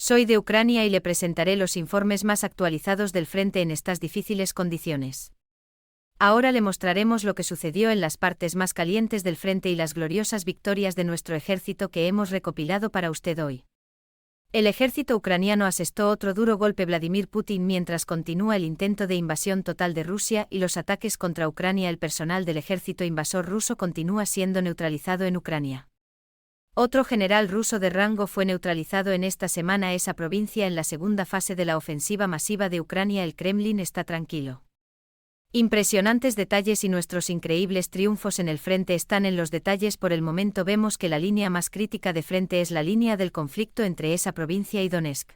Soy de Ucrania y le presentaré los informes más actualizados del frente en estas difíciles condiciones. Ahora le mostraremos lo que sucedió en las partes más calientes del frente y las gloriosas victorias de nuestro ejército que hemos recopilado para usted hoy. El ejército ucraniano asestó otro duro golpe a Vladimir Putin mientras continúa el intento de invasión total de Rusia y los ataques contra Ucrania. El personal del ejército invasor ruso continúa siendo neutralizado en Ucrania. Otro general ruso de rango fue neutralizado en esta semana esa provincia en la segunda fase de la ofensiva masiva de Ucrania. El Kremlin está tranquilo. Impresionantes detalles y nuestros increíbles triunfos en el frente están en los detalles. Por el momento vemos que la línea más crítica de frente es la línea del conflicto entre esa provincia y Donetsk.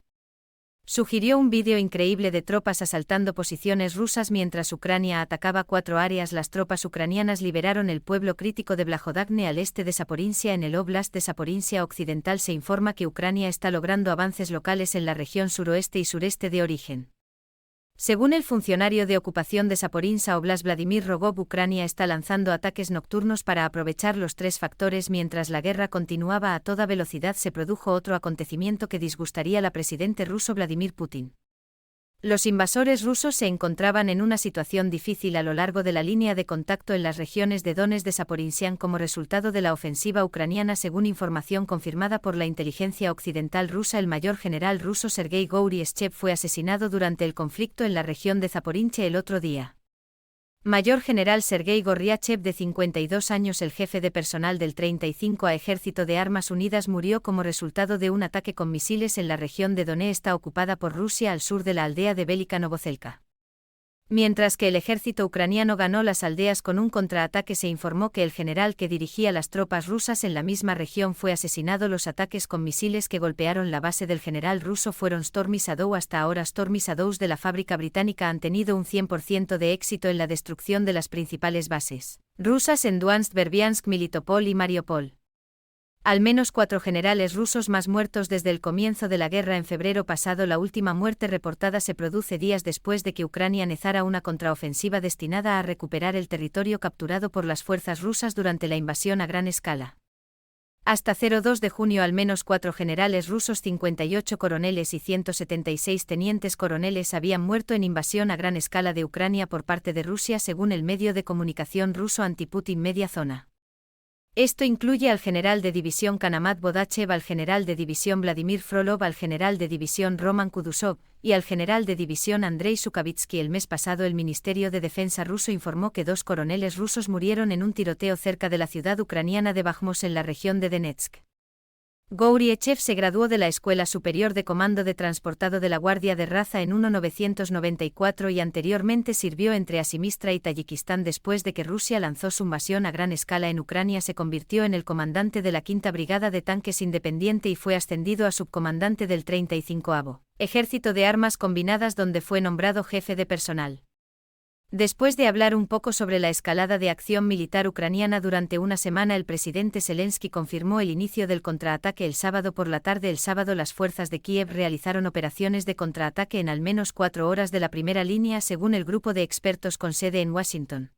Sugirió un vídeo increíble de tropas asaltando posiciones rusas mientras Ucrania atacaba 4 áreas. Las tropas ucranianas liberaron el pueblo crítico de Blahodagne al este de Zaporinsia. En el Oblast de Zaporinsia Occidental se informa que Ucrania está logrando avances locales en la región suroeste y sureste de origen. Según el funcionario de ocupación de Zaporinsia Oblast Vladimir Rogov, Ucrania está lanzando ataques nocturnos para aprovechar los 3 factores. Mientras la guerra continuaba a toda velocidad, se produjo otro acontecimiento que disgustaría al presidente ruso Vladimir Putin. Los invasores rusos se encontraban en una situación difícil a lo largo de la línea de contacto en las regiones de Donetsk de Zaporinsia como resultado de la ofensiva ucraniana. Según información confirmada por la inteligencia occidental rusa, el mayor general ruso Sergei Goryachov fue asesinado durante el conflicto en la región de Zaporinsia el otro día. Mayor general Sergei Goryachov, de 52 años, el jefe de personal del 35 Ejército de Armas Unidas, murió como resultado de un ataque con misiles en la región de Donetsk, está ocupada por Rusia al sur de la aldea de Velika Novoselka. Mientras que el ejército ucraniano ganó las aldeas con un contraataque, se informó que el general que dirigía las tropas rusas en la misma región fue asesinado. Los ataques con misiles que golpearon la base del general ruso fueron Stormy Shadow. Hasta ahora, Stormy Shadows de la fábrica británica han tenido un 100% de éxito en la destrucción de las principales bases rusas en Duansk, Berbiansk, Melitopol y Mariupol. Al menos 4 generales rusos más muertos desde el comienzo de la guerra en febrero pasado. La última muerte reportada se produce días después de que Ucrania iniciara una contraofensiva destinada a recuperar el territorio capturado por las fuerzas rusas durante la invasión a gran escala. Hasta 2 de junio, al menos 4 generales rusos, 58 coroneles y 176 tenientes coroneles habían muerto en invasión a gran escala de Ucrania por parte de Rusia, según el medio de comunicación ruso Antiputin Media Zona. Esto incluye al general de división Kanamat Bodachev, al general de división Vladimir Frolov, al general de división Roman Kudusov y al general de división Andrei Sukhavitsky. El mes pasado, el Ministerio de Defensa ruso informó que 2 coroneles rusos murieron en un tiroteo cerca de la ciudad ucraniana de Bakhmut en la región de Donetsk. Goryachov se graduó de la Escuela Superior de Comando de Transportado de la Guardia de Raza en 1994 y anteriormente sirvió entre Asimistra y Tayikistán. Después de que Rusia lanzó su invasión a gran escala en Ucrania, se convirtió en el comandante de la 5ª Brigada de Tanques Independiente y fue ascendido a subcomandante del 35º Ejército de Armas Combinadas, donde fue nombrado jefe de personal. Después de hablar un poco sobre la escalada de acción militar ucraniana durante una semana, el presidente Zelensky confirmó el inicio del contraataque el sábado por la tarde. El sábado, las fuerzas de Kiev realizaron operaciones de contraataque en al menos 4 horas de la primera línea, según el grupo de expertos con sede en Washington.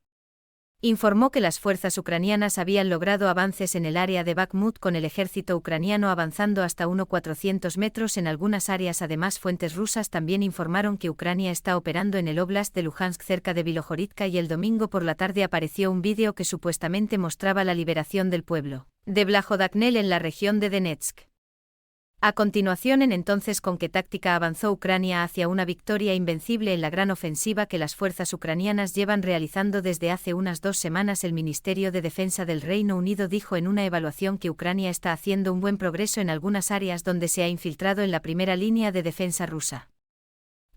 Informó que las fuerzas ucranianas habían logrado avances en el área de Bakhmut, con el ejército ucraniano avanzando hasta 400 metros en algunas áreas. Además, fuentes rusas también informaron que Ucrania está operando en el Oblast de Luhansk cerca de Bilohorivka, y el domingo por la tarde apareció un vídeo que supuestamente mostraba la liberación del pueblo de Blahodagne en la región de Donetsk. A continuación, entonces, ¿con qué táctica avanzó Ucrania hacia una victoria invencible en la gran ofensiva que las fuerzas ucranianas llevan realizando desde hace unas 2 semanas? El Ministerio de Defensa del Reino Unido dijo en una evaluación que Ucrania está haciendo un buen progreso en algunas áreas donde se ha infiltrado en la primera línea de defensa rusa.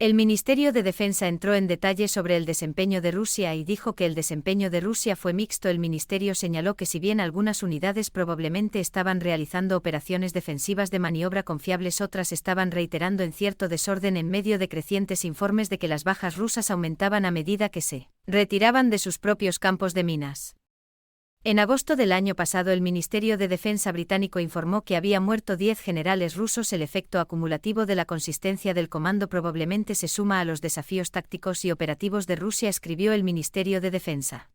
El Ministerio de Defensa entró en detalle sobre el desempeño de Rusia y dijo que el desempeño de Rusia fue mixto. El ministerio señaló que si bien algunas unidades probablemente estaban realizando operaciones defensivas de maniobra confiables, otras estaban reiterando en cierto desorden en medio de crecientes informes de que las bajas rusas aumentaban a medida que se retiraban de sus propios campos de minas. En agosto del año pasado, el Ministerio de Defensa británico informó que había muerto 10 generales rusos. El efecto acumulativo de la consistencia del comando probablemente se suma a los desafíos tácticos y operativos de Rusia, escribió el Ministerio de Defensa.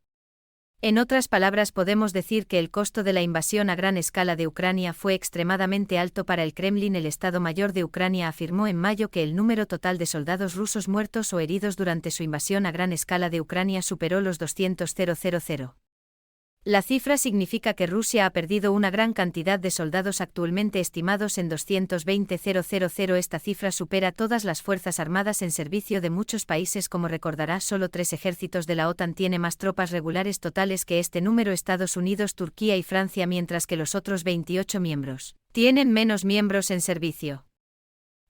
En otras palabras, podemos decir que el costo de la invasión a gran escala de Ucrania fue extremadamente alto para el Kremlin. El Estado Mayor de Ucrania afirmó en mayo que el número total de soldados rusos muertos o heridos durante su invasión a gran escala de Ucrania superó los 200.000. La cifra significa que Rusia ha perdido una gran cantidad de soldados, actualmente estimados en 220.000. Esta cifra supera todas las fuerzas armadas en servicio de muchos países. Como recordará, solo 3 ejércitos de la OTAN tiene más tropas regulares totales que este número: Estados Unidos, Turquía y Francia, mientras que los otros 28 miembros tienen menos miembros en servicio.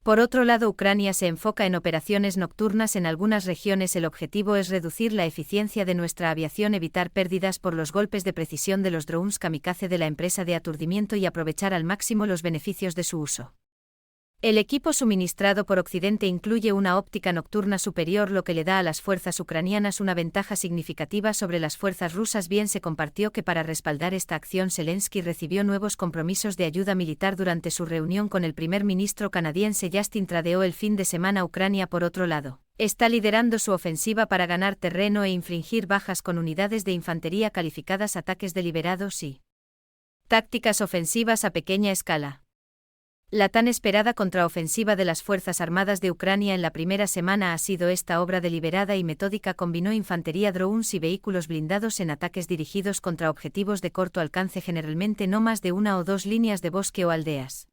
Por otro lado, Ucrania se enfoca en operaciones nocturnas en algunas regiones. El objetivo es reducir la eficiencia de nuestra aviación, evitar pérdidas por los golpes de precisión de los drones kamikaze de la empresa de aturdimiento y aprovechar al máximo los beneficios de su uso. El equipo suministrado por Occidente incluye una óptica nocturna superior, lo que le da a las fuerzas ucranianas una ventaja significativa sobre las fuerzas rusas. Bien, se compartió que para respaldar esta acción Zelensky recibió nuevos compromisos de ayuda militar durante su reunión con el primer ministro canadiense Justin Trudeau el fin de semana. Ucrania, por otro lado, está liderando su ofensiva para ganar terreno e infligir bajas con unidades de infantería calificadas, ataques deliberados y tácticas ofensivas a pequeña escala. La tan esperada contraofensiva de las Fuerzas Armadas de Ucrania en la primera semana ha sido esta obra deliberada y metódica. Combinó infantería, drones y vehículos blindados en ataques dirigidos contra objetivos de corto alcance, generalmente no más de 1 o 2 líneas de bosque o aldeas.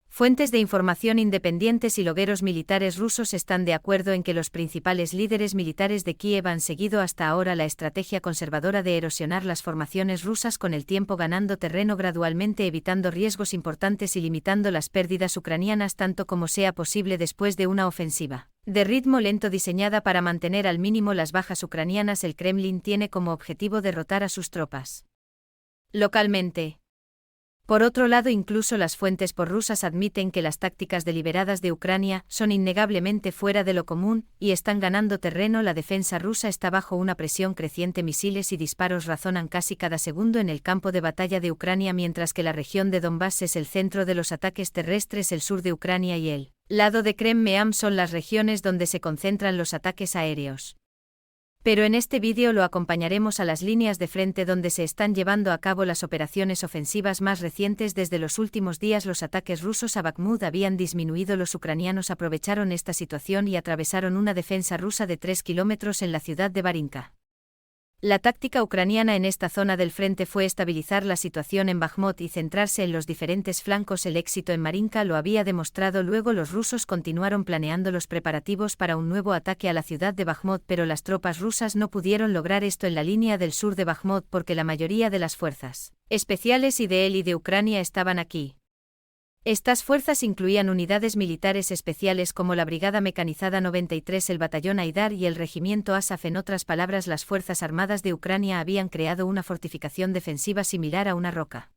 Fuentes de información independientes y logueros militares rusos están de acuerdo en que los principales líderes militares de Kiev han seguido hasta ahora la estrategia conservadora de erosionar las formaciones rusas con el tiempo, ganando terreno gradualmente, evitando riesgos importantes y limitando las pérdidas ucranianas tanto como sea posible después de una ofensiva de ritmo lento diseñada para mantener al mínimo las bajas ucranianas. El Kremlin tiene como objetivo derrotar a sus tropas localmente. Por otro lado, incluso las fuentes prorrusas admiten que las tácticas deliberadas de Ucrania son innegablemente fuera de lo común y están ganando terreno. La defensa rusa está bajo una presión creciente. Misiles y disparos razonan casi cada segundo en el campo de batalla de Ucrania, mientras que la región de Donbass es el centro de los ataques terrestres. El sur de Ucrania y el lado de Crimea son las regiones donde se concentran los ataques aéreos. Pero en este vídeo lo acompañaremos a las líneas de frente donde se están llevando a cabo las operaciones ofensivas más recientes. Desde los últimos días los ataques rusos a Bakhmut habían disminuido. Los ucranianos aprovecharon esta situación y atravesaron una defensa rusa de 3 kilómetros en la ciudad de Barinka. La táctica ucraniana en esta zona del frente fue estabilizar la situación en Bakhmut y centrarse en los diferentes flancos. El éxito en Marinka lo había demostrado. Luego los rusos continuaron planeando los preparativos para un nuevo ataque a la ciudad de Bakhmut, pero las tropas rusas no pudieron lograr esto en la línea del sur de Bakhmut porque la mayoría de las fuerzas especiales y de él y de Ucrania estaban aquí. Estas fuerzas incluían unidades militares especiales como la Brigada Mecanizada 93, el Batallón Aidar y el Regimiento Asaf. En otras palabras, las Fuerzas Armadas de Ucrania habían creado una fortificación defensiva similar a una roca